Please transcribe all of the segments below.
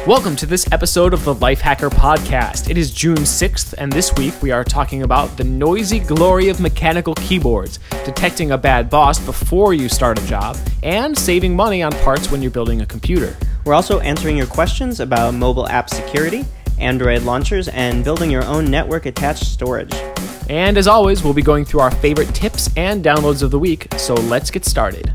Welcome to this episode of the Lifehacker podcast. It is June 6th, and this week we are talking about the noisy glory of mechanical keyboards, detecting a bad boss before you start a job, and saving money on parts when you're building a computer. We're also answering your questions about mobile app security, Android launchers, and building your own network-attached storage. And as always, we'll be going through our favorite tips and downloads of the week, so let's get started.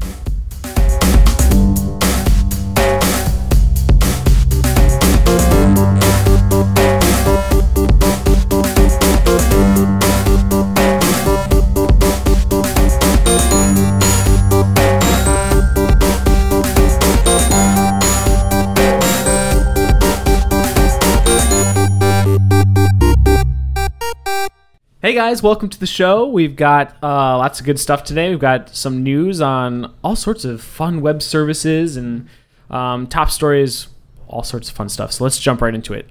Hey guys, welcome to the show. We've got lots of good stuff today. We've got some news on all sorts of fun web services and top stories, all sorts of fun stuff. So let's jump right into it.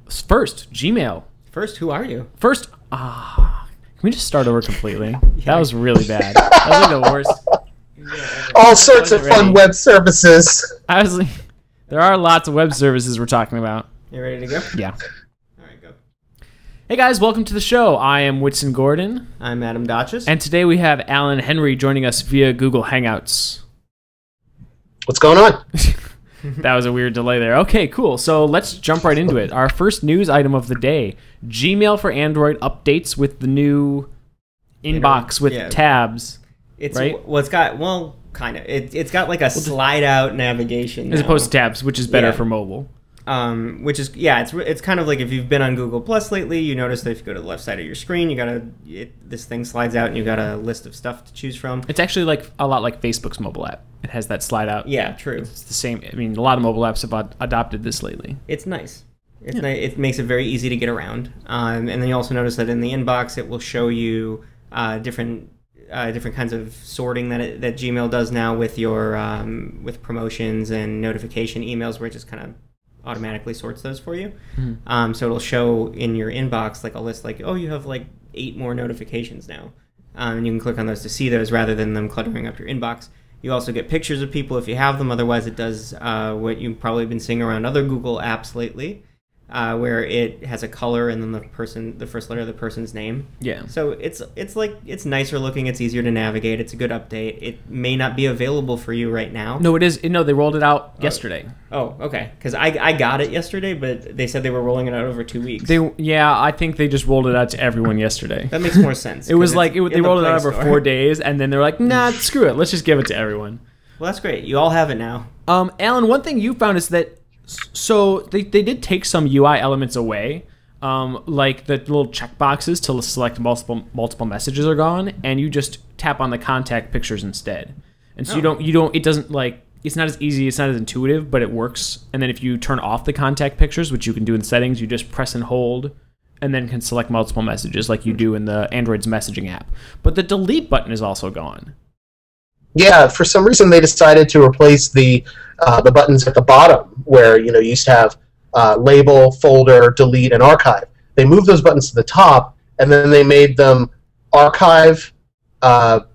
First, Gmail. First, who are you? First, can we just start over completely? Yeah. That was really bad. That was like the worst. All sorts of fun web services. There are lots of web services we're talking about. You ready to go? Yeah. Hey guys, welcome to the show. I am Whitson Gordon. I'm Adam Dotches. And today we have Alan Henry joining us via Google Hangouts. What's going on? That was a weird delay there. Okay, cool. So let's jump right into it. Our first news item of the day. Gmail for Android updates with the new inbox with tabs. It's right? Well, it's got, kind of. It's got like a slide-out navigation as now. opposed to tabs, which is better for mobile. Which is, it's kind of like if you've been on Google Plus lately, you notice that if you go to the left side of your screen, this thing slides out and you got a list of stuff to choose from. It's actually like a lot like Facebook's mobile app. It has that slide out. Yeah, true. It's the same. I mean, a lot of mobile apps have adopted this lately. It's nice. It's nice. It makes it very easy to get around. And then you also notice that in the inbox, it will show you different kinds of sorting that Gmail does now with your with promotions and notification emails, where it just kind of automatically sorts those for you. So it'll show in your inbox like a list like, oh, you have like 8 more notifications now. And you can click on those to see those rather than them cluttering up your inbox. You also get pictures of people if you have them. Otherwise, it does what you've probably been seeing around other Google apps lately, where it has a color and then the first letter of the person's name. Yeah. So it's nicer looking. It's easier to navigate. It's a good update. It may not be available for you right now. No, it is. No, they rolled it out yesterday. Oh, okay. Because I got it yesterday, but they said they were rolling it out over 2 weeks. I think they just rolled it out to everyone yesterday. That makes more sense. It was like they rolled it out over 4 days, and then they're like, nah, screw it. Let's just give it to everyone. Well, that's great. You all have it now. Alan, one thing you found is that so they did take some UI elements away, like the little checkboxes to select multiple messages are gone, and you just tap on the contact pictures instead. And so it doesn't like, it's not as easy, it's not as intuitive, but it works. And then if you turn off the contact pictures, which you can do in settings, you just press and hold, and then can select multiple messages like you do in the Android's messaging app. But the delete button is also gone. Yeah, for some reason they decided to replace the buttons at the bottom where you used to have label, folder, delete, and archive. They moved those buttons to the top, and then they made them archive,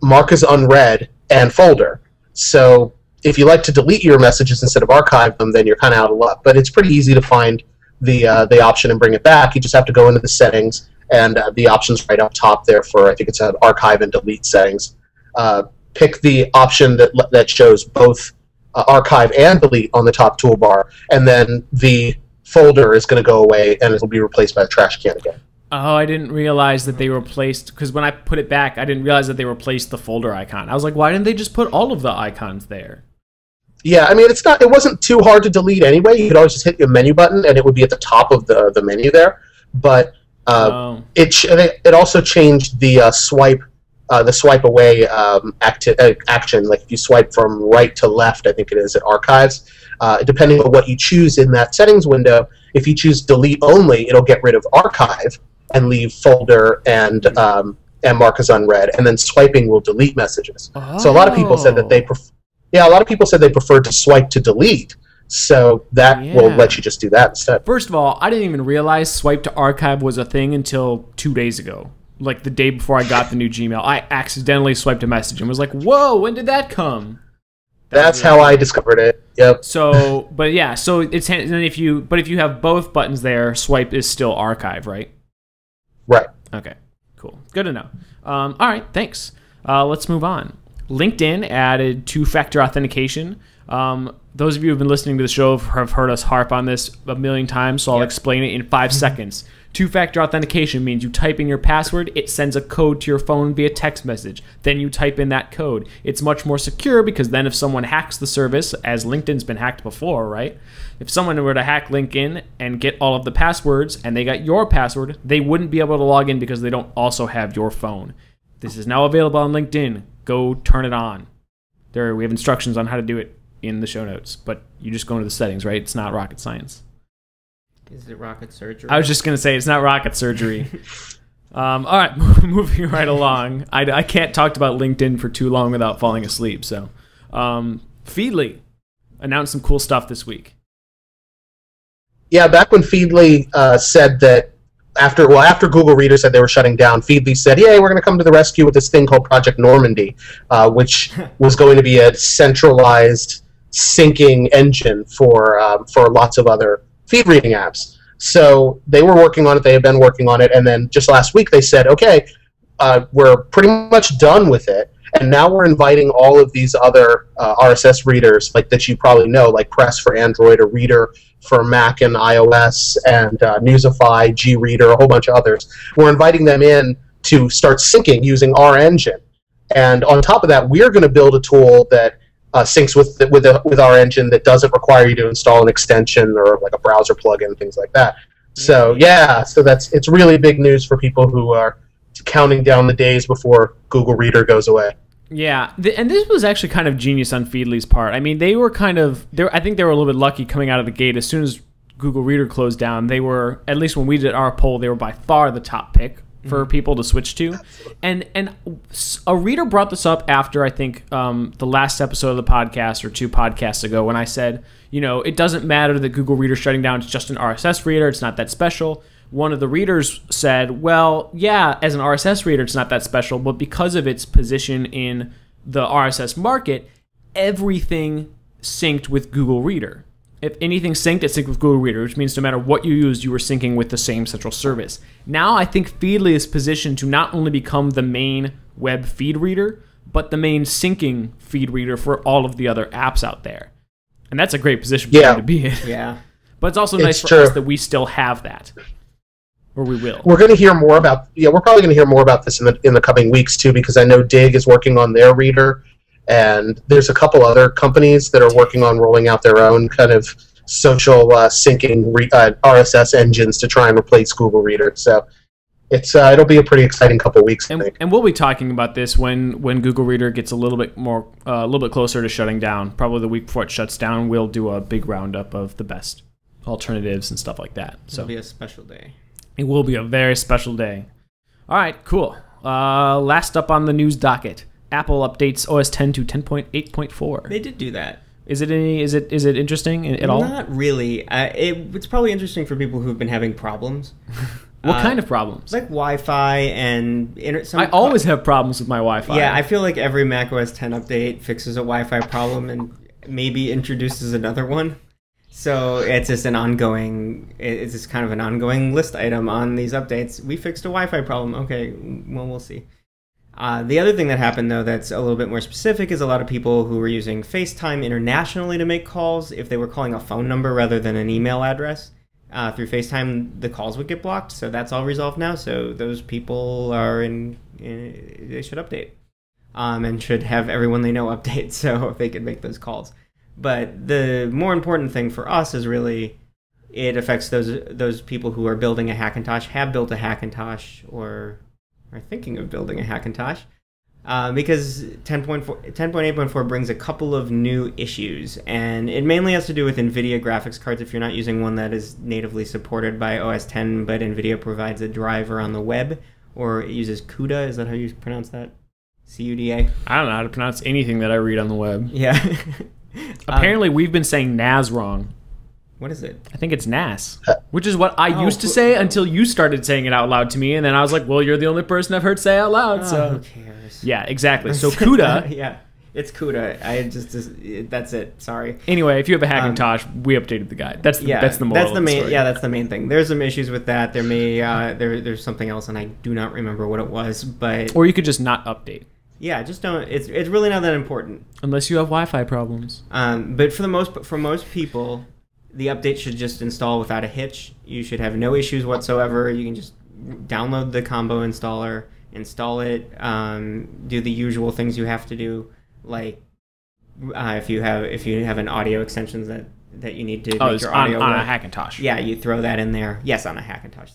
mark as unread, and folder. So if you like to delete your messages instead of archive them, then you're kind of out of luck. But it's pretty easy to find the option and bring it back. You just have to go into the settings, and the option's right up top there for, I think it's archive and delete settings. Pick the option that shows both archive and delete on the top toolbar, and then the folder is going to go away and it'll be replaced by a trash can again. Oh, I didn't realize that they replaced, because when I put it back, I didn't realize that they replaced the folder icon. I was like, why didn't they just put all of the icons there? Yeah, I mean, it wasn't too hard to delete anyway. You could always just hit the menu button and it would be at the top of the menu there. But it also changed the swipe away action. Like if you swipe from right to left, I think it is, at archives. Depending on what you choose in that settings window, if you choose delete only, it'll get rid of archive and leave folder and mark as unread, and then swiping will delete messages. Oh. So a lot of people said that they preferred to swipe to delete. So that will let you just do that instead. First of all, I didn't even realize swipe to archive was a thing until 2 days ago. Like the day before I got the new Gmail, I accidentally swiped a message and was like, whoa, when did that come? That's how I discovered it. Yep. So, but yeah, so it's and then if you have both buttons there, swipe is still archive, right? Right. Okay, cool. Good to know. All right, thanks. Let's move on. LinkedIn added two-factor authentication. Those of you who have been listening to the show have heard us harp on this a million times, so I'll explain it in 5 seconds. Two-factor authentication means you type in your password, it sends a code to your phone via text message. Then you type in that code. It's much more secure because then if someone hacks the service, as LinkedIn's been hacked before, right? If someone were to hack LinkedIn and get all of the passwords and they got your password, they wouldn't be able to log in because they don't also have your phone. This is now available on LinkedIn. Go turn it on. We have instructions on how to do it in the show notes, but you just go into the settings, right? It's not rocket science. Is it rocket surgery? I was just going to say, it's not rocket surgery. All right, moving right along. I can't talk about LinkedIn for too long without falling asleep. So, Feedly announced some cool stuff this week. Yeah, back when Feedly said that after Google Reader said they were shutting down, Feedly said, "Yay, we're going to come to the rescue with this thing called Project Normandy, which was going to be a centralized syncing engine for lots of other feed reading apps." So they were working on it. They had been working on it, and then just last week they said, "Okay, we're pretty much done with it, and now we're inviting all of these other RSS readers, like that you probably know, like Press for Android or Reader for Mac and iOS, and Newsify, Greader, a whole bunch of others. We're inviting them in to start syncing using our engine, and on top of that, we're going to build a tool that syncs with our engine that doesn't require you to install an extension or like a browser plugin, things like that." So yeah, so it's really big news for people who are counting down the days before Google Reader goes away. Yeah, and this was actually kind of genius on Feedly's part. I mean, they were I think they were a little bit lucky coming out of the gate. As soon as Google Reader closed down, they were, at least when we did our poll, they were by far the top pick for people to switch to. And a reader brought this up after, I think, the last episode of the podcast or 2 podcasts ago, when I said, it doesn't matter that Google Reader's shutting down. It's just an RSS reader. It's not that special. One of the readers said, well, yeah, as an RSS reader, it's not that special, but because of its position in the RSS market, everything synced with Google Reader. If anything synced, it synced with Google Reader, which means no matter what you used, you were syncing with the same central service. Now I think Feedly is positioned to not only become the main web feed reader, but the main syncing feed reader for all of the other apps out there. And that's a great position for them to be in. Yeah. But it's also nice for us that we still have that. Or we will. We're going to hear more about. Yeah, we're probably going to hear more about this in the coming weeks too, because I know Dig is working on their reader, and there's a couple other companies that are working on rolling out their own kind of social syncing RSS engines to try and replace Google Reader. So it'll be a pretty exciting couple weeks, I think. And we'll be talking about this when Google Reader gets a little bit closer to shutting down. Probably the week before it shuts down, we'll do a big roundup of the best alternatives and stuff like that. So it'll be a special day. It will be a very special day. All right, cool. Last up on the news docket, Apple updates OS 10 to 10.8.4. They did do that. Is it interesting at all? Not really. It's probably interesting for people who've been having problems. What kind of problems? Like Wi-Fi and I always have problems with my Wi-Fi. Yeah, I feel like every Mac OS 10 update fixes a Wi-Fi problem and maybe introduces another one. So it's just kind of an ongoing list item on these updates. We fixed a Wi-Fi problem. Okay, well, we'll see. The other thing that happened, though, that's a little bit more specific is a lot of people who were using FaceTime internationally to make calls, if they were calling a phone number rather than an email address, through FaceTime, the calls would get blocked. So that's all resolved now. So those people they should update and should have everyone they know update so they can make those calls. But the more important thing for us is really it affects those people who are building a Hackintosh, have built a Hackintosh, or are thinking of building a Hackintosh, because 10.8.4 brings a couple of new issues, and it mainly has to do with NVIDIA graphics cards. If you're not using one that is natively supported by OS 10, but NVIDIA provides a driver on the web, or it uses CUDA, is that how you pronounce that? CUDA? I don't know how to pronounce anything that I read on the web. Yeah. Apparently, we've been saying NAS wrong. What is it? I think it's NAS, which is what I used to say until you started saying it out loud to me, and then I was like, well, you're the only person I've heard say it out loud, so... Who cares? Yeah, exactly. So CUDA It's CUDA. That's it. Sorry. Anyway, if you have a Hackintosh, we updated the guide. That's the moral. That's the of main. story. Yeah, that's the main thing. There's some issues with that. There may there's something else, and I do not remember what it was. But or you could just not update. Yeah, just don't. It's really not that important unless you have Wi-Fi problems. But for most people, the update should just install without a hitch. You should have no issues whatsoever. You can just download the combo installer, install it, do the usual things you have to do, like if you have an audio extensions that you need to make your audio on work. a Hackintosh. Yeah, you throw that in there. Yes, on a Hackintosh.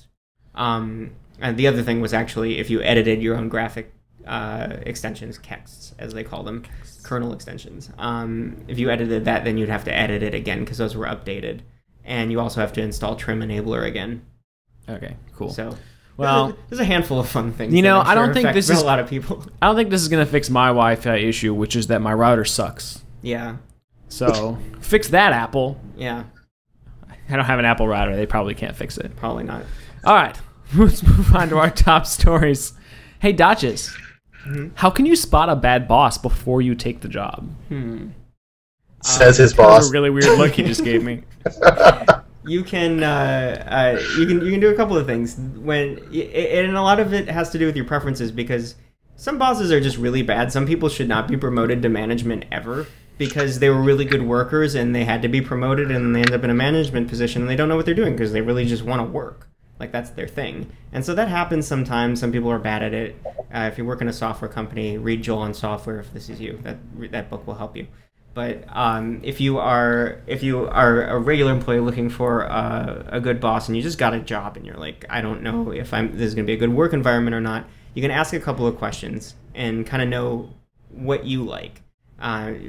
And the other thing was actually if you edited your own graphic extensions, kexts as they call them, kernel extensions. If you edited that, then you'd have to edit it again because those were updated, and you also have to install trim enabler again. Okay, cool. So, well, there's a handful of fun things. You know, I don't think this is a lot of people. I don't think this is gonna fix my Wi-Fi issue, which is that my router sucks. Yeah. So fix that, Apple. Yeah. I don't have an Apple router. They probably can't fix it. Probably not. All right, let's move on to our top stories. Hey, Dodges. How can you spot a bad boss before you take the job? Says his That was boss. a really weird look he just gave me. You can do a couple of things and a lot of it has to do with your preferences, because some bosses are just really bad. Some people should not be promoted to management ever because they were really good workers and they had to be promoted and they end up in a management position and they don't know what they're doing because they really just want to work. Like, that's their thing. And so that happens sometimes. Some people are bad at it. If you work in a software company, read Joel on Software if this is you. That book will help you. But if you are a regular employee looking for a good boss and you just got a job and you're like, I don't know if this is going to be a good work environment or not, you can ask a couple of questions and kind of know what you like.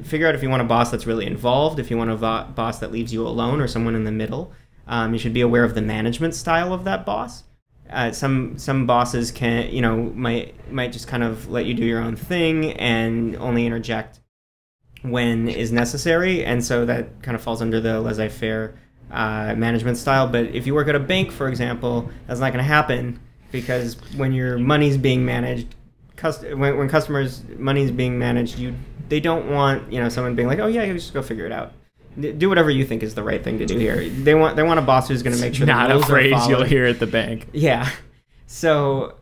Figure out if you want a boss that's really involved, if you want a boss that leaves you alone, or someone in the middle. You should be aware of the management style of that boss. Some bosses might just kind of let you do your own thing and only interject when is necessary, and so that kind of falls under the laissez-faire management style. But if you work at a bank, for example, that's not going to happen, because when your money's being managed, when customers' money's being managed, they don't want someone being like, oh yeah, you just go figure it out. Do whatever you think is the right thing to do here. They want a boss who's going to make sure the rules are followed. Not a phrase you'll hear at the bank. Yeah. So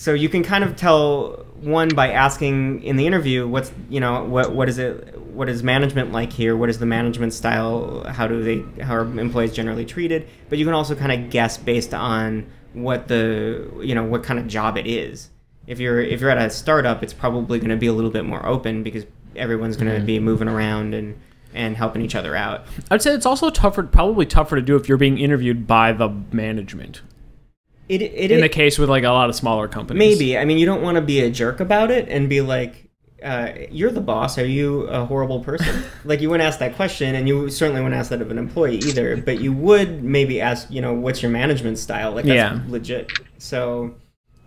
you can kind of tell, one, by asking in the interview, what is management like here? What is the management style? How are employees generally treated? But you can also kind of guess based on what kind of job it is. If you're at a startup, it's probably going to be a little bit more open because everyone's going to be moving around and helping each other out. I'd say it's also probably tougher to do if you're being interviewed by the management. In the case with like a lot of smaller companies. Maybe. I mean, you don't want to be a jerk about it and be like, you're the boss. Are you a horrible person? Like, you wouldn't ask that question, and you certainly wouldn't ask that of an employee either. But you would maybe ask, what's your management style? Like, that's legit. So,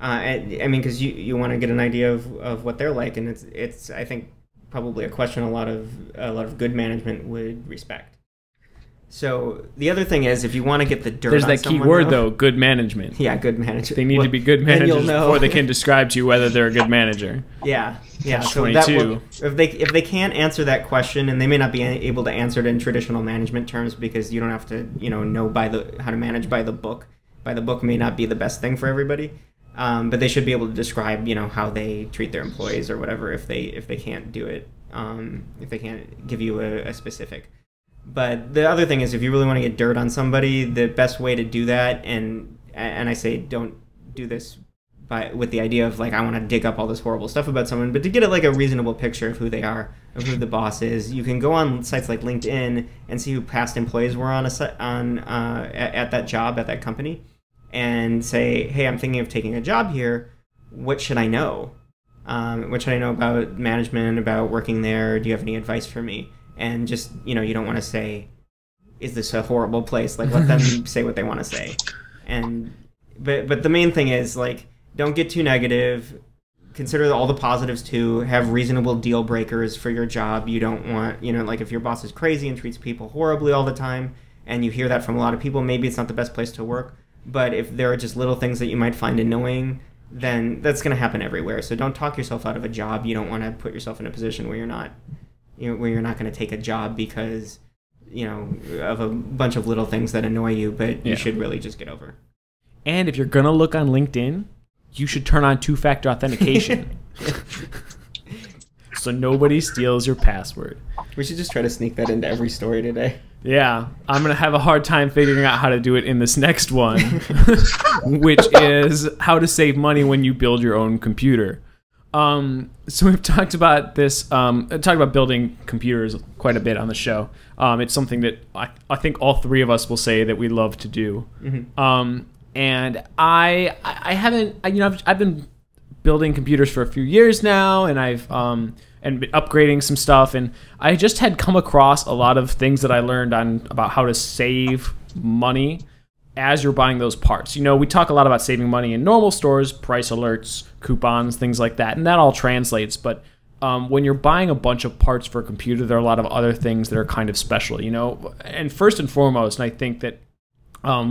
I mean, because you want to get an idea of what they're like, and it's I think probably a question a lot of good management would respect. So the other thing is, if you want to get the dirt there's on that key someone, word though, good management. Yeah, good management. They need to be good managers before they can describe to you whether they're a good manager. Yeah. So 22. If they can't answer that question, and they may not be able to answer it in traditional management terms, because you don't have to know how to manage by the book. By the book may not be the best thing for everybody, but they should be able to describe how they treat their employees or whatever if they can't do it, if they can't give you a specific. But the other thing is, if you really want to get dirt on somebody, the best way to do that, and I say don't do this with the idea of like, I want to dig up all this horrible stuff about someone, but to get like a reasonable picture of who they are, of who the boss is, you can go on sites like LinkedIn and see who past employees were at that job, at that company, and say, hey, I'm thinking of taking a job here. What should I know? What should I know about management, about working there? Do you have any advice for me? And just, you don't want to say, is this a horrible place? Like, let them say what they want to say. But the main thing is, like, don't get too negative. Consider all the positives too. Have reasonable deal breakers for your job. You don't want, like, if your boss is crazy and treats people horribly all the time, and you hear that from a lot of people, maybe it's not the best place to work. But if there are just little things that you might find annoying, then that's going to happen everywhere. So don't talk yourself out of a job. You don't want to put yourself in a position where you're not going to take a job because, of a bunch of little things that annoy you, but you should really just get over. And if you're going to look on LinkedIn, you should turn on two-factor authentication. So nobody steals your password. We should just try to sneak that into every story today. Yeah, I'm going to have a hard time figuring out how to do it in this next one, which is how to save money when you build your own computer. So we've talked about this, talked about building computers quite a bit on the show. It's something that I think all three of us will say that we love to do. Mm-hmm. And I haven't, I've been building computers for a few years now, and I've and been upgrading some stuff, and I just had come across a lot of things that I learned about how to save money as you're buying those parts. We talk a lot about saving money in normal stores, price alerts, coupons, things like that, and that all translates. But when you're buying a bunch of parts for a computer, there are a lot of other things that are kind of special, And first and foremost, and I think that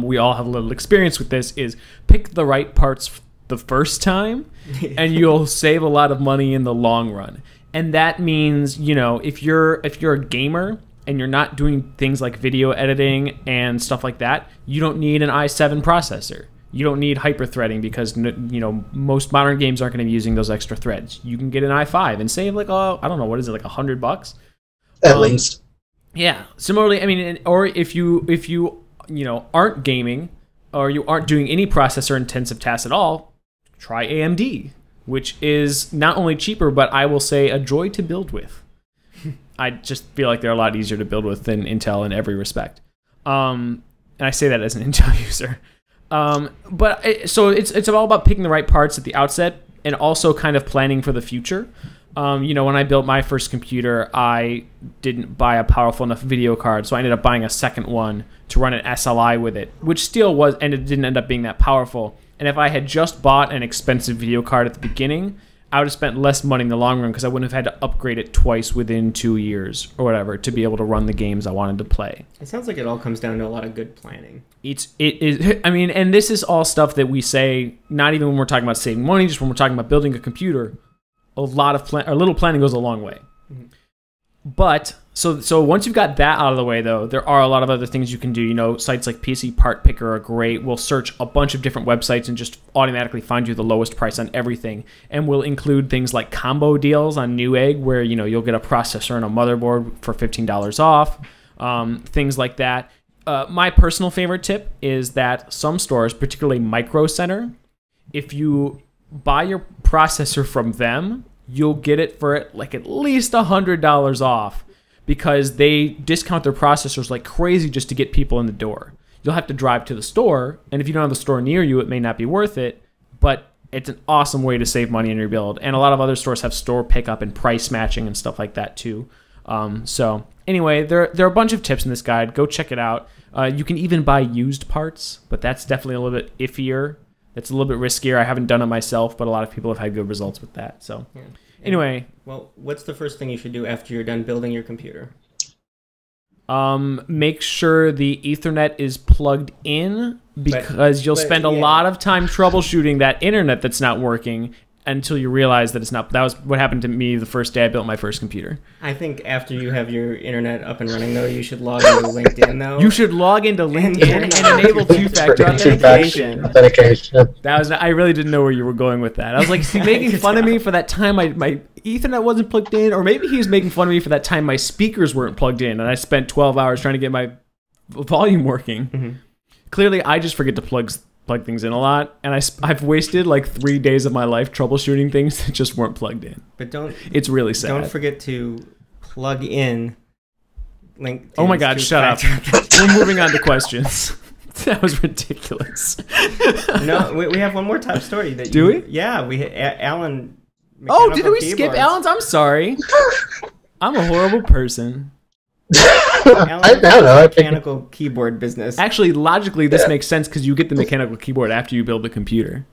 we all have a little experience with this, is pick the right parts the first time, and you'll save a lot of money in the long run. And that means, if you're a gamer and you're not doing things like video editing and stuff like that, you don't need an i7 processor. You don't need hyper-threading because, most modern games aren't going to be using those extra threads. You can get an i5 and save like $100? At least. Yeah. Similarly, or if you aren't gaming or you aren't doing any processor-intensive tasks at all, try AMD, which is not only cheaper, but I will say a joy to build with. I just feel like they're a lot easier to build with than Intel in every respect. And I say that as an Intel user. So it's all about picking the right parts at the outset and also kind of planning for the future. When I built my first computer, I didn't buy a powerful enough video card, so I ended up buying a second one to run an SLI with it, which still was, and it didn't end up being that powerful. And if I had just bought an expensive video card at the beginning, I would have spent less money in the long run because I wouldn't have had to upgrade it twice within 2 years or whatever to be able to run the games I wanted to play. It sounds like it all comes down to a lot of good planning. It is. I mean, and this is all stuff that we say not even when we're talking about saving money, just when we're talking about building a computer. A little planning goes a long way. Mm-hmm. But so once you've got that out of the way, though, there are a lot of other things you can do. Sites like PC Part Picker are great. We'll search a bunch of different websites and just automatically find you the lowest price on everything. And we'll include things like combo deals on Newegg, where you'll get a processor and a motherboard for $15 off. Things like that. My personal favorite tip is that some stores, particularly Micro Center, if you buy your processor from them, you'll get it for like at least $100 off because they discount their processors like crazy just to get people in the door. You'll have to drive to the store, and if you don't have the store near you, it may not be worth it, but it's an awesome way to save money in your build. And a lot of other stores have store pickup and price matching and stuff like that too. So anyway, there are a bunch of tips in this guide. Go check it out. You can even buy used parts, but that's definitely a little bit iffier. It's a little bit riskier. I haven't done it myself, but a lot of people have had good results with that. So, anyway. Well, what's the first thing you should do after you're done building your computer? Make sure the Ethernet is plugged in because you'll spend a lot of time troubleshooting that internet that's not working until you realize that it's not. That was what happened to me the first day I built my first computer. I think after you have your internet up and running, though, you should log into LinkedIn, though. You should log into LinkedIn and enable two-factor authentication. That was. I really didn't know where you were going with that. I was like, is he making fun of me for that time my Ethernet wasn't plugged in? Or maybe he was making fun of me for that time my speakers weren't plugged in and I spent 12 hours trying to get my volume working. Mm-hmm. Clearly, I just forget to plug things in a lot, and I've wasted like 3 days of my life troubleshooting things that just weren't plugged in. But it's really sad. Don't forget to plug in LinkedIn. Oh my God, shut up. We're moving on to questions. That was ridiculous. No, we have one more top story. Do we? Yeah, Alan. Oh, did we skip Alan's? I'm sorry. I'm a horrible person. I don't know. Mechanical keyboard business. Actually, logically, this makes sense because you get the mechanical keyboard after you build the computer.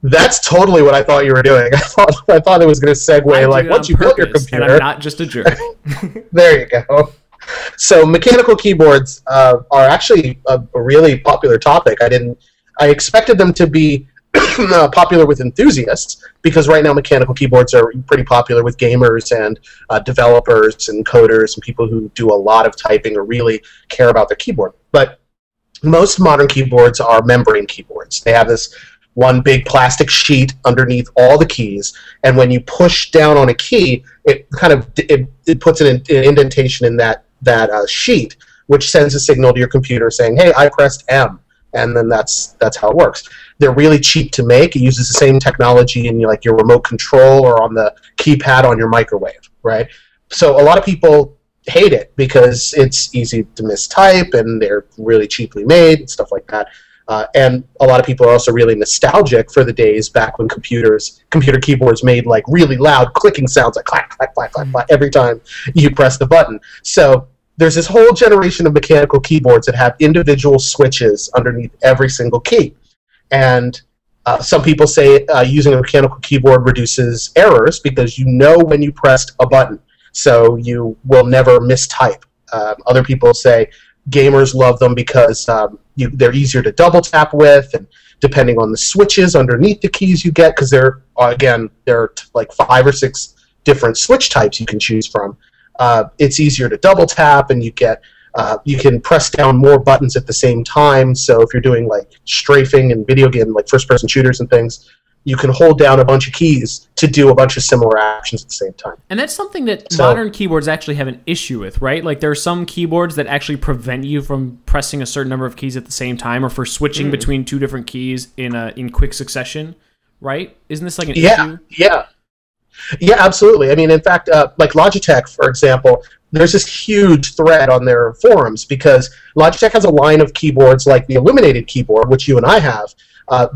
That's totally what I thought you were doing. I thought it was going to segue once you built your computer. And I'm not just a jerk. There you go. So mechanical keyboards are actually a really popular topic. I expected them to be popular with enthusiasts, because right now mechanical keyboards are pretty popular with gamers and developers and coders and people who do a lot of typing or really care about their keyboard. But most modern keyboards are membrane keyboards. They have this one big plastic sheet underneath all the keys, and when you push down on a key, it kind of it puts an indentation in that sheet, which sends a signal to your computer saying, "Hey, I pressed M," and then that's how it works. They're really cheap to make. It uses the same technology in like your remote control or on the keypad on your microwave, right? So a lot of people hate it because it's easy to mistype and they're really cheaply made and stuff like that. And a lot of people are also really nostalgic for the days back when computer keyboards made like really loud clicking sounds, like clack, clack, clack, clack, clack, every time you press the button. So there's this whole generation of mechanical keyboards that have individual switches underneath every single key. And some people say using a mechanical keyboard reduces errors because you know when you pressed a button, so you will never mistype. Other people say gamers love them because they're easier to double tap with, and depending on the switches underneath the keys you get, because there are like 5 or 6 different switch types you can choose from. It's easier to double tap, and you can press down more buttons at the same time. So if you're doing like strafing and video game, like first-person shooters and things, you can hold down a bunch of keys to do a bunch of similar actions at the same time. And that's something that modern keyboards actually have an issue with, right? Like there are some keyboards that actually prevent you from pressing a certain number of keys at the same time, or for switching between 2 different keys in quick succession, right? Isn't this like an issue? Yeah, absolutely. I mean, in fact, like Logitech, for example, there's this huge thread on their forums because Logitech has a line of keyboards like the illuminated keyboard, which you and I have,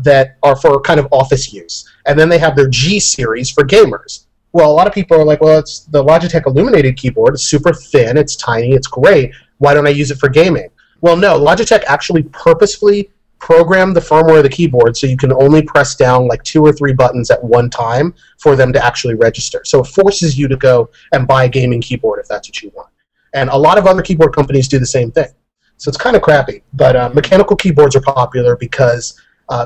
that are for kind of office use. And then they have their G series for gamers. Well, a lot of people are like, well, it's the Logitech illuminated keyboard. It's super thin, it's tiny, it's great. Why don't I use it for gaming? Well, no, Logitech actually purposefully programmed the firmware of the keyboard so you can only press down like 2 or 3 buttons at one time for them to actually register. So it forces you to go and buy a gaming keyboard if that's what you want. And a lot of other keyboard companies do the same thing. So it's kind of crappy. But mechanical keyboards are popular because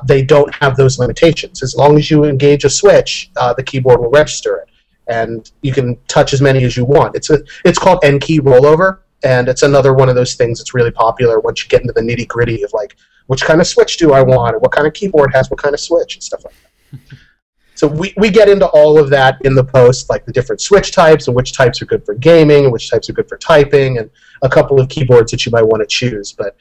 they don't have those limitations. As long as you engage a switch, the keyboard will register it. And you can touch as many as you want. It's called N-key rollover, and it's another one of those things that's really popular once you get into the nitty-gritty of like, which kind of switch do I want, or what kind of keyboard has what kind of switch, and stuff like that. So we get into all of that in the post, like the different switch types and which types are good for gaming and which types are good for typing, and a couple of keyboards that you might want to choose. But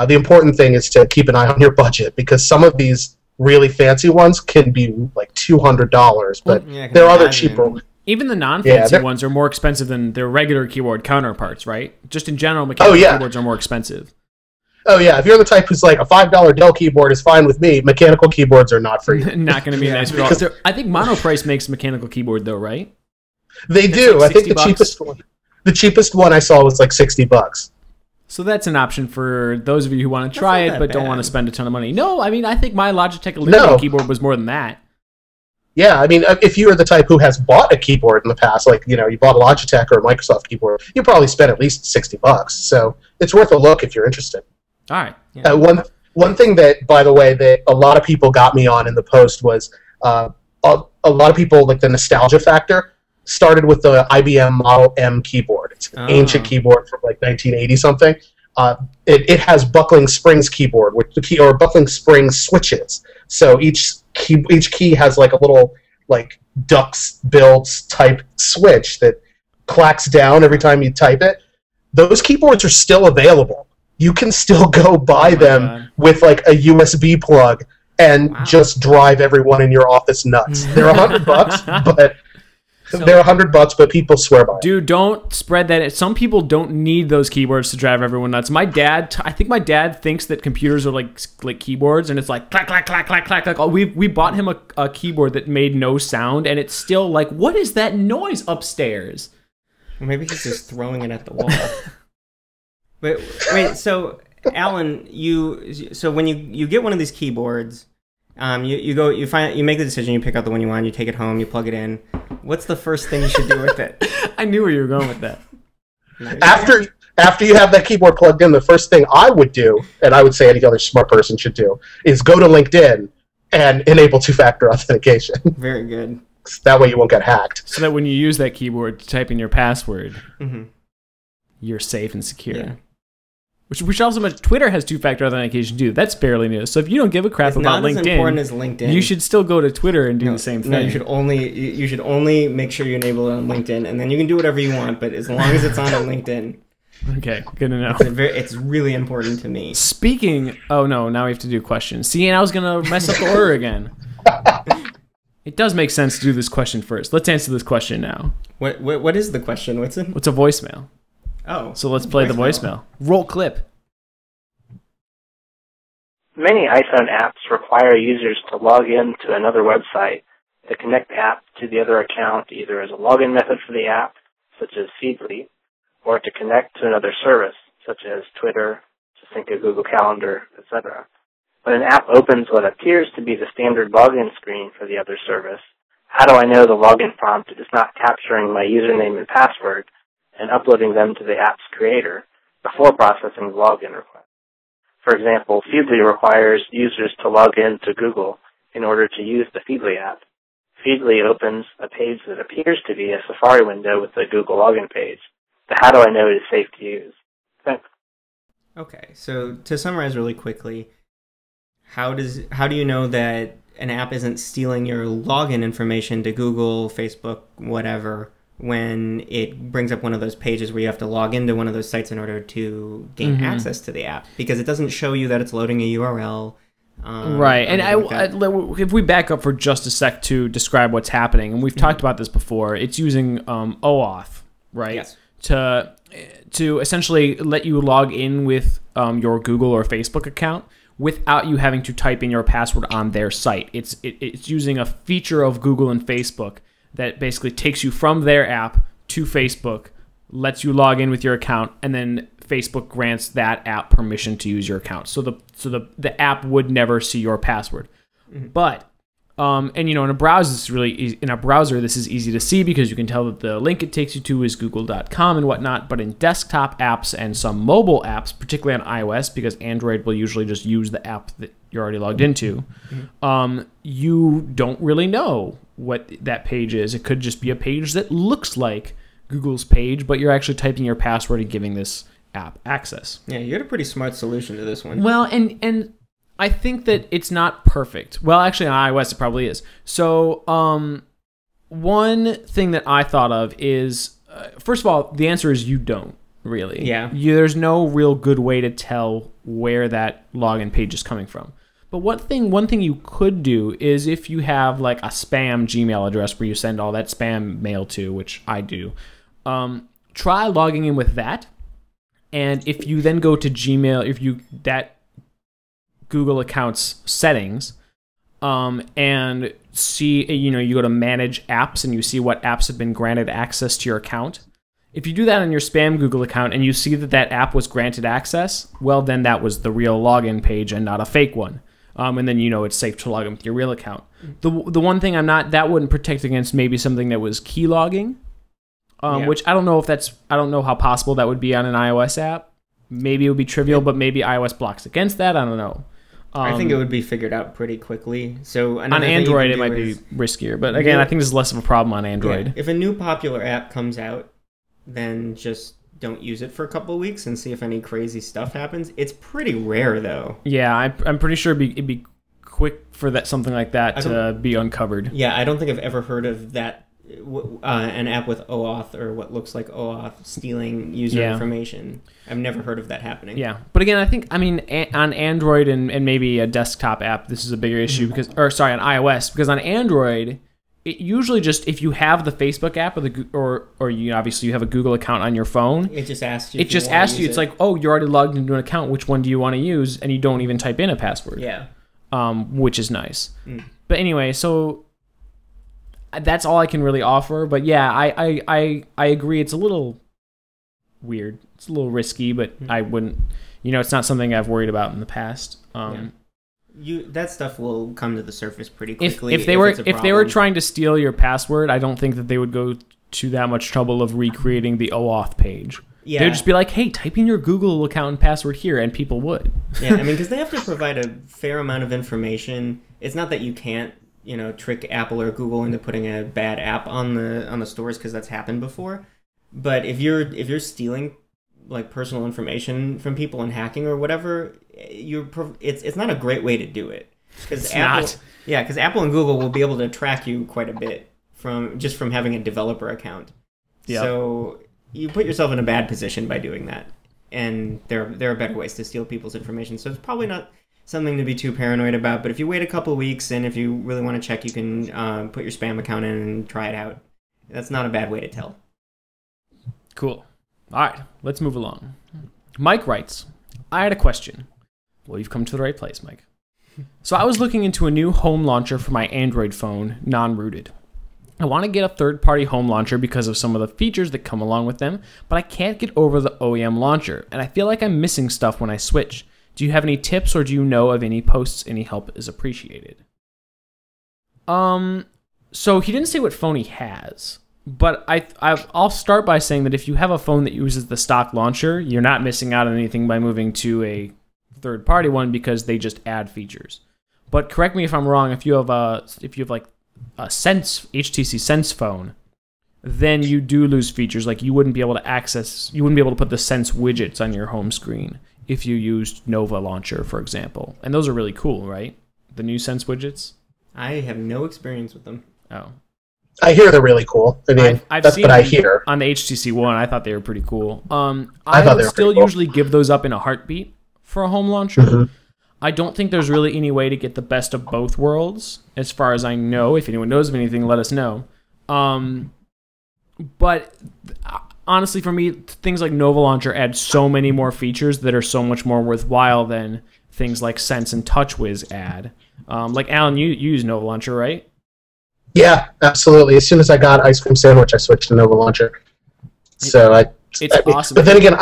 the important thing is to keep an eye on your budget, because some of these really fancy ones can be like $200, but there are other cheaper ones. Even the non-fancy ones are more expensive than their regular keyboard counterparts, right? Just in general, mechanical keyboards are more expensive. Oh, yeah. If you're the type who's like, a $5 Dell keyboard is fine with me, mechanical keyboards are not for you. Not going to be nice for all. I think Monoprice makes mechanical keyboard, though, right? They do. Like I think the cheapest one I saw was like $60. So that's an option for those of you who want to try it but don't want to spend a ton of money. No, I mean, I think my Logitech illuminated keyboard was more than that. Yeah, I mean, if you are the type who has bought a keyboard in the past, like, you know, you bought a Logitech or a Microsoft keyboard, you probably spent at least $60. So it's worth a look if you're interested. All right. Yeah. One thing that, by the way, that a lot of people got me on in the post was a lot of people, like the nostalgia factor, started with the IBM Model M keyboard. It's an ancient keyboard from like 1980-something. It has buckling springs keyboard, or buckling springs switches. So each key has like a little like ducks bills type switch that clacks down every time you type it. Those keyboards are still available. You can still go buy them with like a USB plug and just drive everyone in your office nuts. They're $100, but they're $100, but people swear by it. Dude, don't spread that. Some people don't need those keyboards to drive everyone nuts. My dad, I think my dad thinks that computers are like keyboards, and it's like clack, clack, clack, clack, clack, clack. We bought him a keyboard that made no sound, and it's still like, what is that noise upstairs? Well, maybe he's just throwing it at the wall. Wait, so Alan, so when you get one of these keyboards, you make the decision, you pick out the one you want, you take it home, you plug it in. What's the first thing you should do with it? I knew where you were going with that. After you have that keyboard plugged in, the first thing I would do, and I would say any other smart person should do, is go to LinkedIn and enable two-factor authentication. Very good. That way you won't get hacked. So that when you use that keyboard to type in your password, you're safe and secure. Yeah. Which also means Twitter has two-factor authentication too. That's fairly new. So if you don't give a crap about LinkedIn, not as important as LinkedIn, LinkedIn, you should still go to Twitter and do the same thing. No, you should only make sure you enable it on LinkedIn, and then you can do whatever you want. But as long as it's on LinkedIn, okay, good to know. It's really important to me. Speaking, oh no, now we have to do questions. See, and I was gonna mess up the order again. It does make sense to do this question first. Let's answer this question now. What is the question? What's it? What's a voicemail? Oh. So let's play the voicemail. Roll clip. Many iPhone apps require users to log in to another website to connect the app to the other account, either as a login method for the app, such as Feedly, or to connect to another service, such as Twitter, to sync a Google Calendar, etc. When an app opens what appears to be the standard login screen for the other service, how do I know the login prompt is not capturing my username and password and uploading them to the app's creator before processing the login request? For example, Feedly requires users to log in to Google in order to use the Feedly app. Feedly opens a page that appears to be a Safari window with a Google login page. So how do I know it is safe to use? Thanks. Okay, so to summarize really quickly, how do you know that an app isn't stealing your login information to Google, Facebook, whatever, when it brings up one of those pages where you have to log into one of those sites in order to gain access to the app? Because it doesn't show you that it's loading a URL. Right, and if we back up for just a sec to describe what's happening, and we've talked about this before, it's using OAuth, right? Yes. To essentially let you log in with your Google or Facebook account without you having to type in your password on their site. It's using a feature of Google and Facebook that basically takes you from their app to Facebook, lets you log in with your account, and then Facebook grants that app permission to use your account. So the app would never see your password. But and in a browser, this is easy to see because you can tell that the link it takes you to is google.com and whatnot. But in desktop apps and some mobile apps, particularly on iOS, because Android will usually just use the app that you're already logged into, you don't really know what that page is. It could just be a page that looks like Google's page, but you're actually typing your password and giving this app access. Yeah, you had a pretty smart solution to this one. Well, and I think that it's not perfect. Well, actually, on iOS, it probably is. So, one thing that I thought of is, first of all, the answer is you don't, really. Yeah. There's no real good way to tell where that login page is coming from. But one thing you could do is if you have like a spam Gmail address where you send all that spam mail to, which I do, try logging in with that. And if you then go to Gmail, that Google account's settings, and see, you go to manage apps and you see what apps have been granted access to your account. If you do that on your spam Google account and you see that app was granted access, well, then that was the real login page and not a fake one. And then it's safe to log in with your real account. The one thing that wouldn't protect against maybe something that was key logging, which I don't know how possible that would be on an iOS app. Maybe it would be trivial, but maybe iOS blocks against that. I don't know. I think it would be figured out pretty quickly. So on Android, it might be riskier. But again, I think there's less of a problem on Android. Yeah. If a new popular app comes out, then just don't use it for a couple of weeks and see if any crazy stuff happens. It's pretty rare, though. Yeah, I'm pretty sure it'd be quick for something like that to be uncovered. Yeah, I don't think I've ever heard of that. An app with OAuth or what looks like OAuth stealing user information. I've never heard of that happening. Yeah, but again, on Android and maybe a desktop app, this is a bigger issue on iOS, because on Android, it usually just, if you have the Facebook app or obviously you have a Google account on your phone, it just asks you. It's like, oh, you're already logged into an account. Which one do you want to use? And you don't even type in a password. Yeah. Which is nice. But anyway, so that's all I can really offer. But yeah, I agree. It's a little weird. It's a little risky, but I wouldn't. It's not something I've worried about in the past. That stuff will come to the surface pretty quickly. If they were trying to steal your password, I don't think that they would go to that much trouble of recreating the OAuth page. Yeah. They'd just be like, hey, type in your Google account and password here, and people would. Yeah, I mean, because they have to provide a fair amount of information. It's not that you can't, trick Apple or Google into putting a bad app on the stores, because that's happened before. But if you're stealing like personal information from people and hacking or whatever, it's not a great way to do it. Because Apple and Google will be able to track you quite a bit from having a developer account. Yep. So you put yourself in a bad position by doing that, and there are better ways to steal people's information. So it's probably not something to be too paranoid about. But if you wait a couple of weeks, and if you really want to check, you can put your spam account in and try it out. That's not a bad way to tell. Cool. All right, let's move along. Mike writes, I had a question. Well, you've come to the right place, Mike. So I was looking into a new home launcher for my Android phone, non-rooted. I want to get a third-party home launcher because of some of the features that come along with them, but I can't get over the OEM launcher, and I feel like I'm missing stuff when I switch. Do you have any tips, or do you know of any posts? Any help is appreciated. So he didn't say what phone he has, but I'll start by saying that if you have a phone that uses the stock launcher, you're not missing out on anything by moving to a third-party one, because they just add features. But correct me if I'm wrong. If you have like a HTC Sense phone, then you do lose features. Like you wouldn't be able to put the Sense widgets on your home screen if you used Nova Launcher, for example. And those are really cool, right? The new Sense widgets. I have no experience with them. Oh, I hear they're really cool. I mean, that's what I hear on the HTC One. I thought they were pretty cool. I would still usually give those up in a heartbeat for a home launcher. Mm-hmm. I don't think there's really any way to get the best of both worlds, as far as I know. If anyone knows of anything, let us know. But honestly, for me, things like Nova Launcher add so many more features that are so much more worthwhile than things like Sense and TouchWiz add. Like Alan, you use Nova Launcher, right? Yeah, absolutely. As soon as I got Ice Cream Sandwich, I switched to Nova Launcher. So it's awesome. But then again,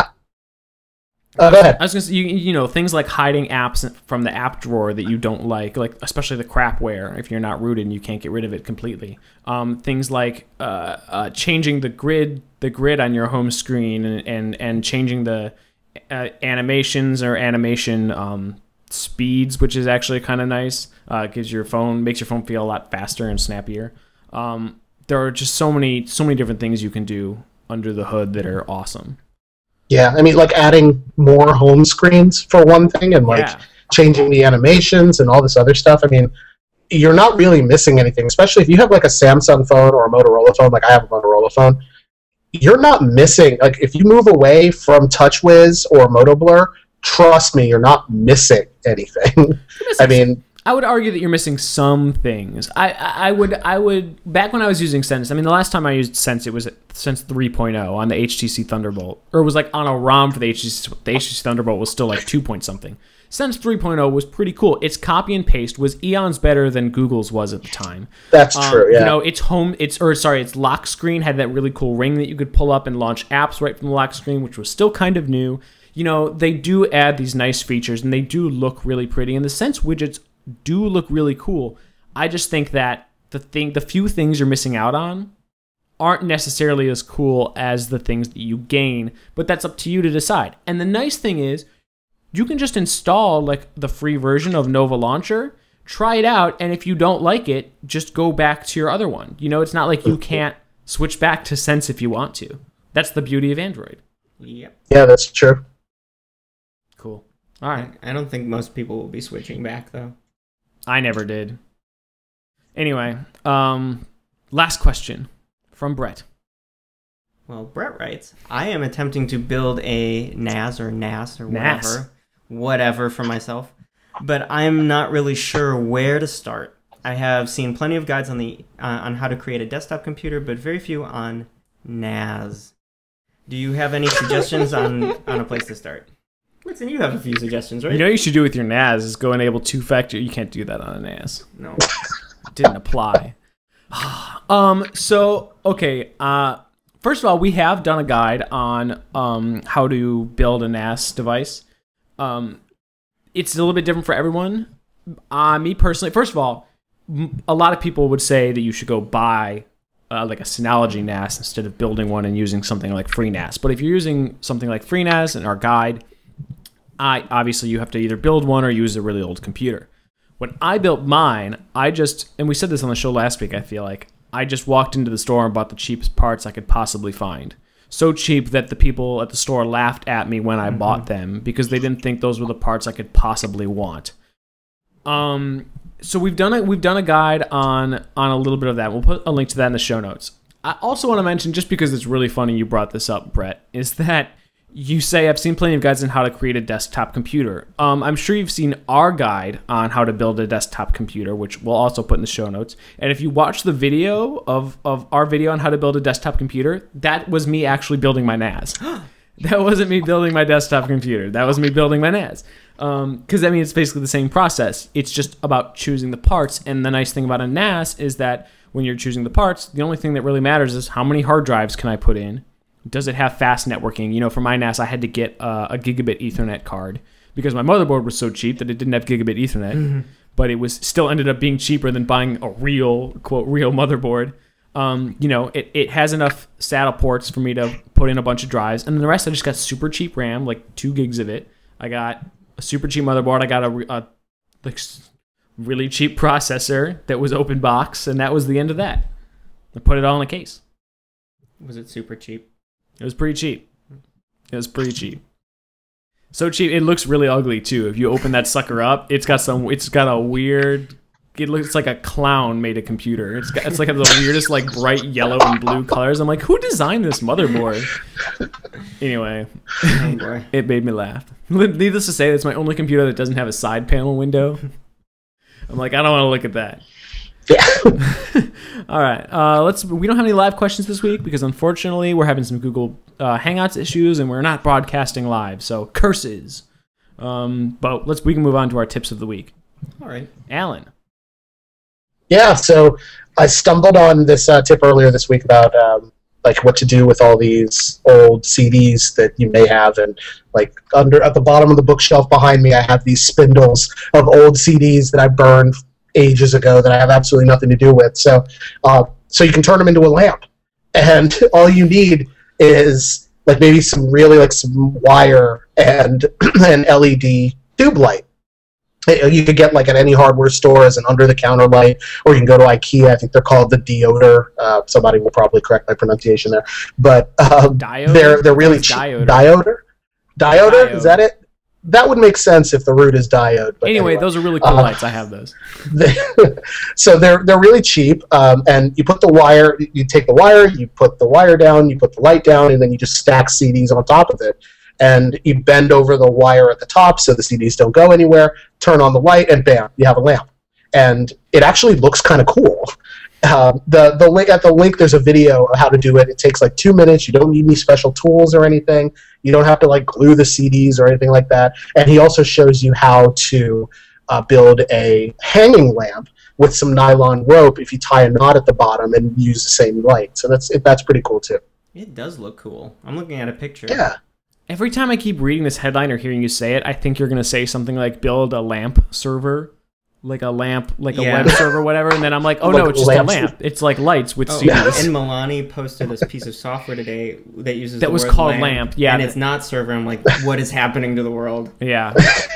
go ahead. I was going to say, you know, things like hiding apps from the app drawer that you don't like especially the crapware, if you're not rooted and you can't get rid of it completely. Things like changing the grid on your home screen and changing the animations or animation speeds, which is actually kind of nice. Makes your phone feel a lot faster and snappier. There are just so many different things you can do under the hood that are awesome. Yeah, I mean, like adding more home screens for one thing, and changing the animations and all this other stuff. I mean, you're not really missing anything, especially if you have like a Samsung phone or a Motorola phone. Like I have a Motorola phone. You're not missing. Like if you move away from TouchWiz or MotoBlur, trust me, you're not missing anything. I mean, I would argue that you're missing some things. I would back when I was using Sense. I mean, the last time I used Sense, it was Sense 3.0 on the HTC Thunderbolt, or it was like on a ROM for the HTC. The HTC Thunderbolt was still like 2 point something. Sense 3.0 was pretty cool. Its copy and paste was eons better than Google's was at the time. That's true. Yeah. You know, its lock screen had that really cool ring that you could pull up and launch apps right from the lock screen, which was still kind of new. You know, they do add these nice features and they do look really pretty, and the Sense widgets do look really cool. I just think that the few things you're missing out on aren't necessarily as cool as the things that you gain, but that's up to you to decide. And the nice thing is, you can just install like the free version of Nova Launcher, try it out, and if you don't like it, just go back to your other one. You know, it's not like you can't switch back to Sense if you want to. That's the beauty of Android. Yep. Yeah, that's true. Cool. All right. I don't think most people will be switching back, though. I never did. Anyway, last question from Brett. Well, Brett writes, I am attempting to build a NAS or NAS or whatever for myself, but I'm not really sure where to start. I have seen plenty of guides on how to create a desktop computer, but very few on NAS. Do you have any suggestions on a place to start? Listen, you have a few suggestions, right? You know what you should do with your NAS is go enable two-factor. You can't do that on a NAS. No. It didn't apply. Okay. First of all, we have done a guide on how to build a NAS device. It's a little bit different for everyone. Me personally, first of all, a lot of people would say that you should go buy like a Synology NAS instead of building one and using something like FreeNAS. But if you're using something like FreeNAS and our guide, obviously you have to either build one or use a really old computer. When I built mine, and we said this on the show last week, I feel like, I just walked into the store and bought the cheapest parts I could possibly find. So cheap that the people at the store laughed at me when I bought them because they didn't think those were the parts I could possibly want. So we've done a guide on a little bit of that. We'll put a link to that in the show notes. I also want to mention, just because it's really funny you brought this up, Brett, is that you say, I've seen plenty of guides on how to create a desktop computer. I'm sure you've seen our guide on how to build a desktop computer, which we'll also put in the show notes. And if you watch the video of our video on how to build a desktop computer, that was me actually building my NAS. That wasn't me building my desktop computer. That was me building my NAS. Because, I mean, it's basically the same process. It's just about choosing the parts. And the nice thing about a NAS is that when you're choosing the parts, the only thing that really matters is how many hard drives can I put in? Does it have fast networking? You know, for my NAS, I had to get a gigabit Ethernet card because my motherboard was so cheap that it didn't have gigabit Ethernet. But it was still ended up being cheaper than buying a real, quote, real motherboard. You know, it has enough SATA ports for me to put in a bunch of drives. And then the rest, I just got super cheap RAM, like 2 gigs of it. I got a super cheap motherboard. I got a like really cheap processor that was open box. And that was the end of that. I put it all in a case. Was it super cheap? It was pretty cheap. It was pretty cheap. So cheap, it looks really ugly too. If you open that sucker up, it's got a weird, it looks like a clown made a computer. It's like the weirdest like bright yellow and blue colors. I'm like, who designed this motherboard? Anyway, Oh boy. it made me laugh. Needless to say, it's my only computer that doesn't have a side panel window. I'm like, I don't want to look at that. Yeah. All right. We don't have any live questions this week because unfortunately we're having some Google Hangouts issues and we're not broadcasting live. So curses. But we can move on to our tips of the week. All right. Alan. Yeah, so I stumbled on this tip earlier this week about like what to do with all these old CDs that you may have, and like at the bottom of the bookshelf behind me, I have these spindles of old CDs that I burned ages ago that I have absolutely nothing to do with. So, so you can turn them into a lamp, and all you need is like maybe some wire and an LED tube light. You could get like at any hardware store as an under-the-counter light, or you can go to IKEA. I think they're called the Deoder. Somebody will probably correct my pronunciation there, but they're really cheap. Dioder? Is that it? That would make sense if the root is diode. But anyway, those are really cool lights. I have those. So they're really cheap, and you put the wire. You take the wire, you put the wire down, you put the light down, and then you just stack CDs on top of it. And you bend over the wire at the top so the CDs don't go anywhere, turn on the light, and bam, you have a lamp. And it actually looks kind of cool. At the link, there's a video of how to do it. It takes like 2 minutes. You don't need any special tools or anything. You don't have to like glue the CDs or anything like that. And he also shows you how to build a hanging lamp with some nylon rope if you tie a knot at the bottom and use the same light. So that's pretty cool too. It does look cool. I'm looking at a picture. Yeah. Every time I keep reading this headline or hearing you say it, I think you're going to say something like build a lamp server, like a lamp, like a web server, whatever. And then I'm like, oh no, it's just a lamp. It's like lights with CDs. Yeah. And Milani posted this piece of software today that uses that the was word called lamp. Yeah, and it's not server. I'm like, what is happening to the world? Yeah,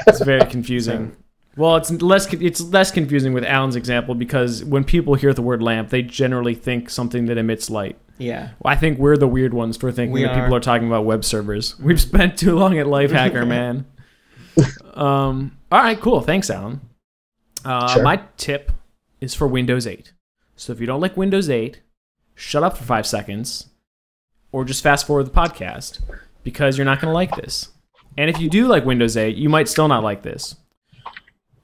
it's very confusing. Well, it's less confusing with Alan's example because when people hear the word lamp, they generally think something that emits light. Yeah. Well, I think we're the weird ones for thinking that people are talking about web servers. We've spent too long at Lifehacker, man. All right, cool. Thanks, Alan. Sure. My tip is for Windows 8. So if you don't like Windows 8, shut up for 5 seconds or just fast forward the podcast because you're not going to like this. And if you do like Windows 8, you might still not like this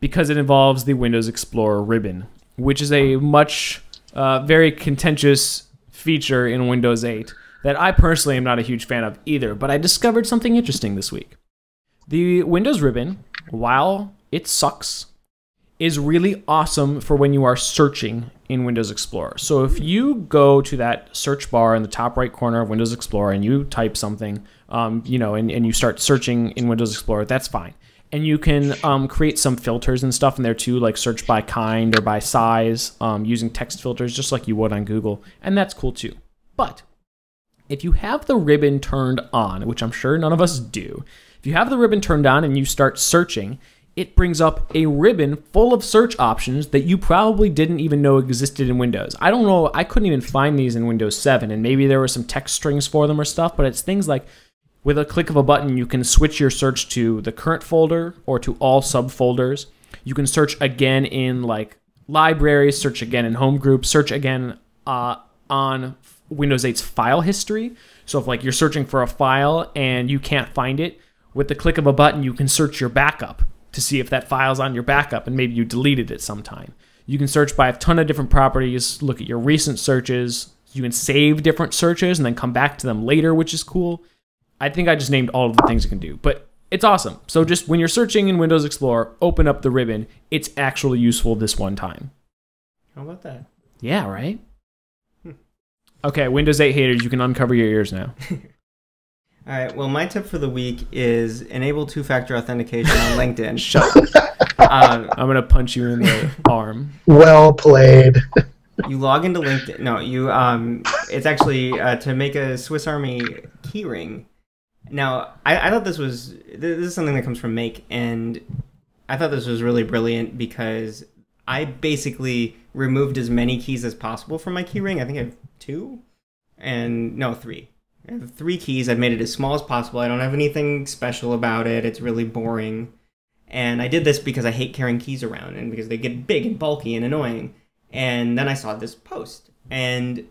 because it involves the Windows Explorer ribbon, which is a much, very contentious feature in Windows 8 that I personally am not a huge fan of either, but I discovered something interesting this week. The Windows ribbon, while it sucks, is really awesome for when you are searching in Windows Explorer. So if you go to that search bar in the top right corner of Windows Explorer and you type something, and you start searching in Windows Explorer, that's fine. And you can create some filters and stuff in there too, like search by kind or by size, using text filters just like you would on Google. And that's cool too. But if you have the ribbon turned on, which I'm sure none of us do, if you have the ribbon turned on and you start searching, it brings up a ribbon full of search options that you probably didn't even know existed in Windows. I don't know, I couldn't even find these in Windows 7, and maybe there were some text strings for them or stuff, but it's things like with a click of a button, you can switch your search to the current folder or to all subfolders. You can search again in like libraries, search again in home groups, search again on Windows 8's file history. So if like you're searching for a file and you can't find it, with the click of a button, you can search your backup to see if that file's on your backup and maybe you deleted it sometime. You can search by a ton of different properties, look at your recent searches. You can save different searches and then come back to them later, which is cool. I think I just named all of the things you can do, but it's awesome. So just when you're searching in Windows Explorer, open up the ribbon. It's actually useful this one time. How about that? Yeah, right? Okay, Windows 8 haters, you can uncover your ears now. All right, well, my tip for the week is enable two-factor authentication on LinkedIn. Shut up. I'm going to punch you in the arm. Well played. You log into LinkedIn. No, you. It's actually to make a Swiss Army keyring. Now, I thought this is something that comes from Make, and I thought this was really brilliant because I basically removed as many keys as possible from my keyring. I think I have 3. I have 3 keys. I've made it as small as possible. I don't have anything special about it. It's really boring. And I did this because I hate carrying keys around and because they get big and bulky and annoying. And then I saw this post. And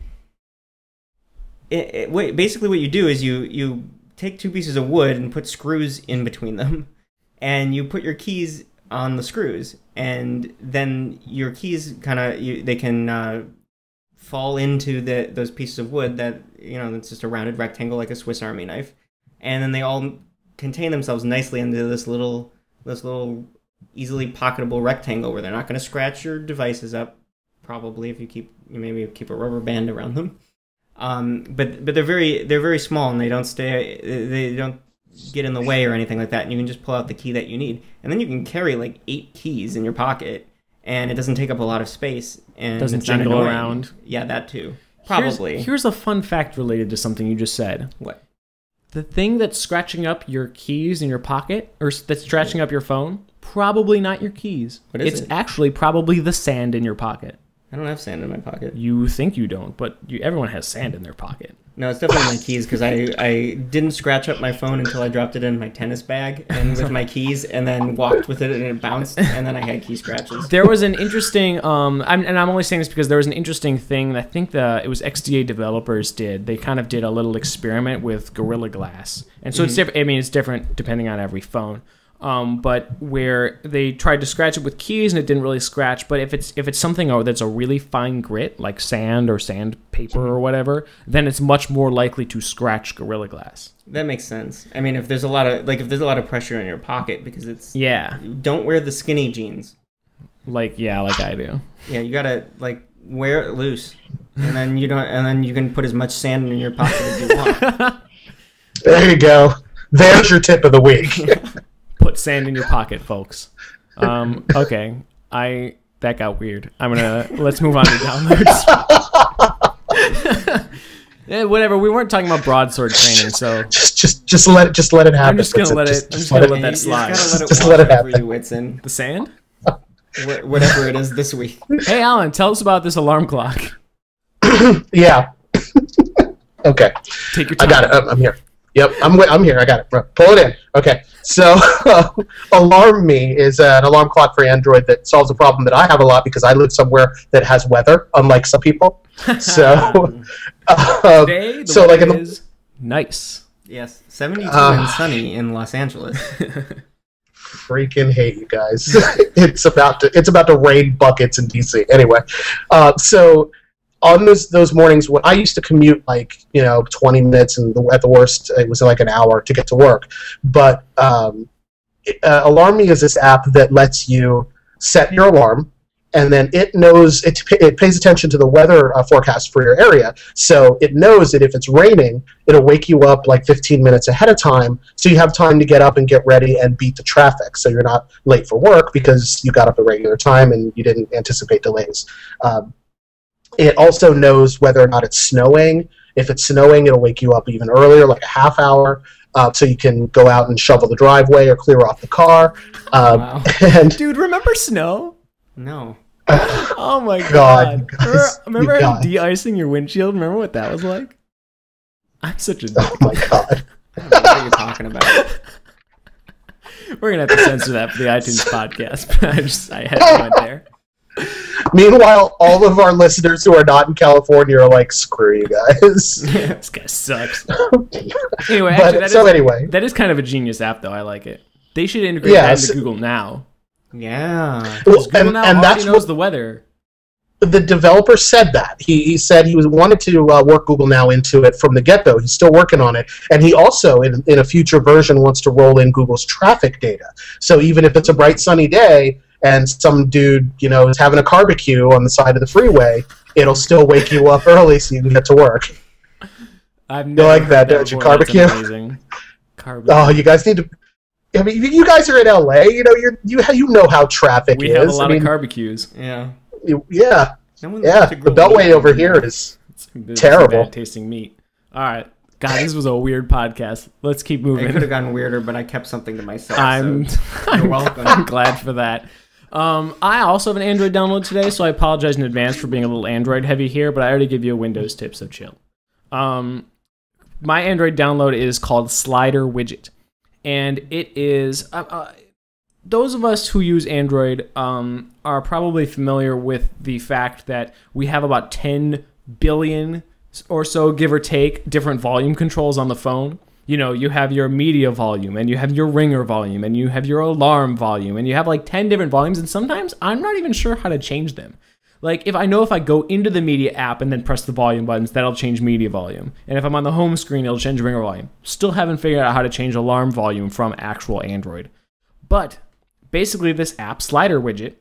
basically what you do is you take 2 pieces of wood and put screws in between them. And you put your keys on the screws. And then your keys they can fall into those pieces of wood that, it's just a rounded rectangle like a Swiss Army knife. And then they all contain themselves nicely into this little easily pocketable rectangle where they're not going to scratch your devices up, probably, if you keep a rubber band around them. But they're very small and they don't get in the way or anything like that. And you can just pull out the key that you need. And then you can carry like 8 keys in your pocket. And it doesn't take up a lot of space. And doesn't jingle around. Yeah, that too. Probably. Here's a fun fact related to something you just said. What? The thing that's scratching up your keys in your pocket, or that's scratching up your phone, probably not your keys. What is it? It's actually probably the sand in your pocket. I don't have sand in my pocket. You think you don't, but everyone has sand in their pocket. No, it's definitely my keys, because I didn't scratch up my phone until I dropped it in my tennis bag and with my keys, and then walked with it and it bounced, and then I had key scratches. There was an interesting, I'm only saying this because there was an interesting thing that I think it was XDA developers did. They kind of did a little experiment with Gorilla Glass. And so it's different. I mean, it's different depending on every phone. But where they tried to scratch it with keys and it didn't really scratch. But if it's something that's a really fine grit, like sand or sandpaper or whatever, then it's much more likely to scratch Gorilla Glass. That makes sense. I mean, if there's a lot of pressure in your pocket, because it's don't wear the skinny jeans. Like I do. Yeah, you gotta wear it loose, and then you can put as much sand in your pocket as you want. There you go. There's your tip of the week. Put sand in your pocket, folks. Okay, that got weird. Let's move on to downloads. Yeah, whatever. We weren't talking about broadsword training, so just let it happen. I'm just gonna let that slide. Just let it happen. Whitson. The sand? Whatever it is this week. Hey, Alan, tell us about this alarm clock. Yeah. Okay. Take your time. I got it. I'm here. Yep, I'm here. I got it. Pull it in. Okay. So, Alarm Me is an alarm clock for Android that solves a problem that I have a lot because I live somewhere that has weather, unlike some people. So, today the weather is nice. Yes, 72 and sunny in Los Angeles. Freaking hate you guys. It's about to rain buckets in DC. Anyway, so on those mornings when I used to commute 20 minutes, and at the worst it was like an hour to get to work. But Alarm Me is this app that lets you set your alarm, and then it knows it pays attention to the weather forecast for your area. So it knows that if it's raining, it'll wake you up like 15 minutes ahead of time, so you have time to get up and get ready and beat the traffic. So you're not late for work because you got up at regular time and you didn't anticipate delays. It also knows whether or not it's snowing. If it's snowing, it'll wake you up even earlier, like a half hour. So you can go out and shovel the driveway or clear off the car. Wow. And Dude, remember snow? No. Oh my God, god. you guys, Remember you him guys. de-icing your windshield? Remember what that was like? I'm such a Oh my God. I don't know what you're talking about. We're gonna have to censor that for the iTunes podcast, but I had to went there. Meanwhile, all of our listeners who are not in California are like, screw you guys. This guy sucks. Anyway, But, actually, anyway, that is kind of a genius app, though. I like it. They should integrate Yeah, that into so- Google Now. Yeah. well, Google Now and already that's knows what the weather. the developer said. That he said he wanted to work Google Now into it from the get-go. He's still working on it, and he also in a future version wants to roll in Google's traffic data. So even if it's a bright sunny day and some dude is having a barbecue on the side of the freeway, it'll still wake you up early so you can get to work. I've never like heard that, that don't you? before. That's Barbecue? amazing. Barbecue. Oh, you guys need to. I mean, you guys are in LA. You know how traffic We is. have a lot I mean, of barbecues. Yeah. yeah, No one's yeah. to The grill Beltway meat. over here is It's terrible. bad tasting meat. All right. God, this was a weird podcast. Let's keep It could have moving. gotten weirder, but I kept something to myself. I'm, so you're welcome. I'm glad for that. I also have an Android download today, so I apologize in advance for being a little Android heavy here, but I already give you a Windows tip, so chill. My Android download is called Slider Widget, and it is those of us who use Android are probably familiar with the fact that we have about 10 billion or so, give or take, different volume controls on the phone. You have your media volume, and you have your ringer volume, and you have your alarm volume, and you have like 10 different volumes, and sometimes I'm not even sure how to change them. Like, if I go into the media app and then press the volume buttons, that'll change media volume. And if I'm on the home screen, it'll change ringer volume. Still haven't figured out how to change alarm volume from actual Android. But basically, this app, Slider Widget,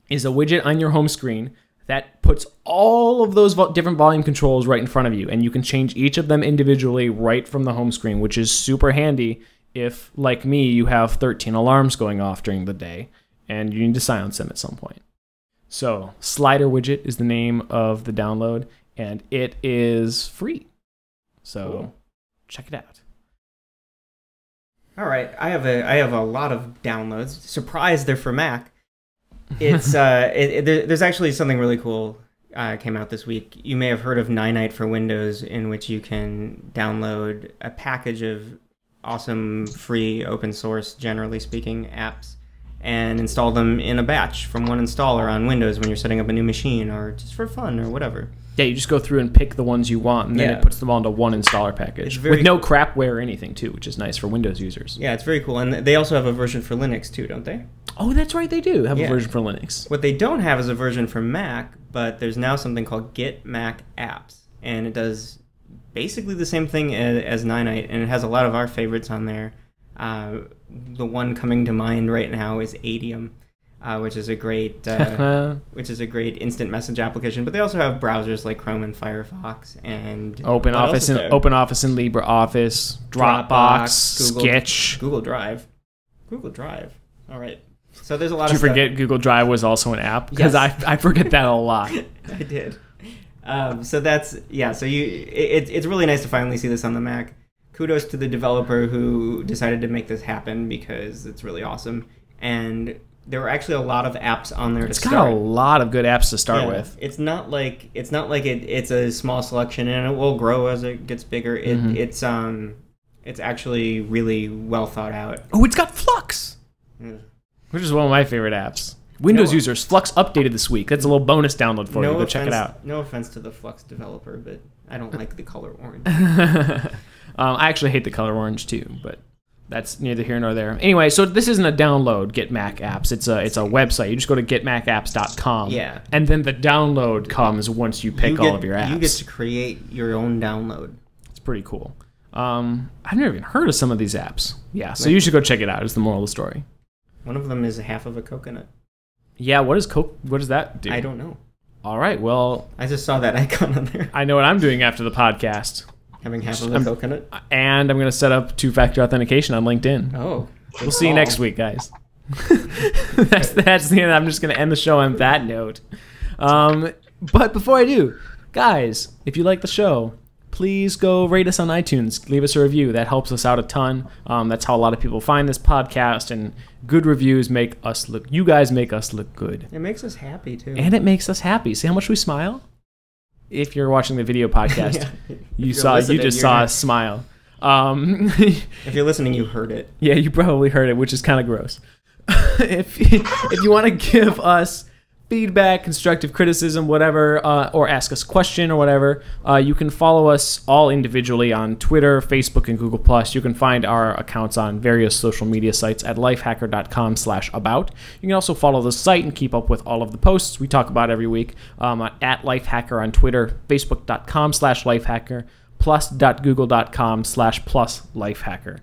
is a widget on your home screen that puts all of those different volume controls right in front of you. And you can change each of them individually right from the home screen, which is super handy if, like me, you have 13 alarms going off during the day and you need to silence them at some point. So, Slider Widget is the name of the download, and it is free. So, Cool. Check it out. All right, I have a lot of downloads. Surprised they're for Mac. It's there's actually something really cool came out this week. You may have heard of Ninite for Windows, in which you can download a package of awesome free open source, generally speaking, apps and install them in a batch from one installer on Windows when you're setting up a new machine or just for fun or whatever. Yeah, you just go through and pick the ones you want, and then Yeah. it puts them all into one installer package It's very with no crapware or anything, too, which is nice for Windows users. Yeah, it's very cool. And they also have a version for Linux too, don't they? Oh, that's right, they do have Yeah. a version for Linux. What they don't have is a version for Mac, but there's now something called Get Mac Apps, and it does basically the same thing as Ninite, and it has a lot of our favorites on there. The one coming to mind right now is Adium, which is a great instant message application. But they also have browsers like Chrome and Firefox and OpenOffice what else is and there? OpenOffice and LibreOffice, Dropbox, Google- Sketch. Google Drive. All right. So there's a lot Did you of stuff. forget Google Drive was also an app? Because Yes. I forget that a lot. I did. So that's So it's really nice to finally see this on the Mac. Kudos to the developer who decided to make this happen because it's really awesome. And there were actually a lot of apps on there It's to got start. a lot of good apps to start Yeah, with. It's not like it's a small selection and it will grow as it gets bigger. It's actually really well thought out. Oh, it's got Flux, Mm. which is one of my favorite apps. Windows No- users, Flux updated this week. That's a little bonus download for you. Go check it out. No offense to the Flux developer, but I don't like the color orange. I actually hate the color orange too, but that's neither here nor there. Anyway, so this isn't a download, Get Mac Apps. It's a website. You just go to getmacapps.com. Yeah. And then the download comes once you pick all of your apps. You get to create your own download. It's pretty cool. I've never even heard of some of these apps. Yeah, so you should go check it out. Is the moral of the story. One of them is half of a coconut. Yeah, what does that do? I don't know. All right, well, I just saw that icon on there. I know what I'm doing after the podcast. Having half of a coconut. And I'm going to set up two-factor authentication on LinkedIn. Oh. We'll see you next week, guys. that's the end. I'm just going to end the show on that note. But before I do, guys, if you like the show, please go rate us on iTunes. Leave us a review. That helps us out a ton. That's how a lot of people find this podcast, and good reviews make us look. You guys make us look good. It makes us happy too. And it makes us happy. See how much we smile? If you're watching the video podcast, yeah. you just saw us smile. If you're listening, you heard it. Yeah, you probably heard it, which is kind of gross. if you want to give us feedback, constructive criticism, whatever, or ask us a question or whatever, you can follow us all individually on Twitter, Facebook, and Google+. You can find our accounts on various social media sites at lifehacker.com/about. You can also follow the site and keep up with all of the posts we talk about every week at Lifehacker on Twitter, facebook.com/lifehacker, plus.google.com/+lifehacker.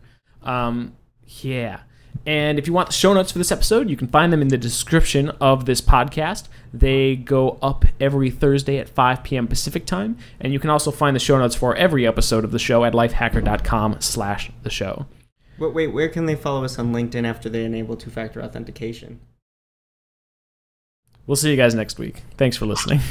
Yeah. And if you want the show notes for this episode, you can find them in the description of this podcast. They go up every Thursday at 5 p.m. Pacific time. And you can also find the show notes for every episode of the show at lifehacker.com/the show. Wait, where can they follow us on LinkedIn after they enable two-factor authentication? We'll see you guys next week. Thanks for listening.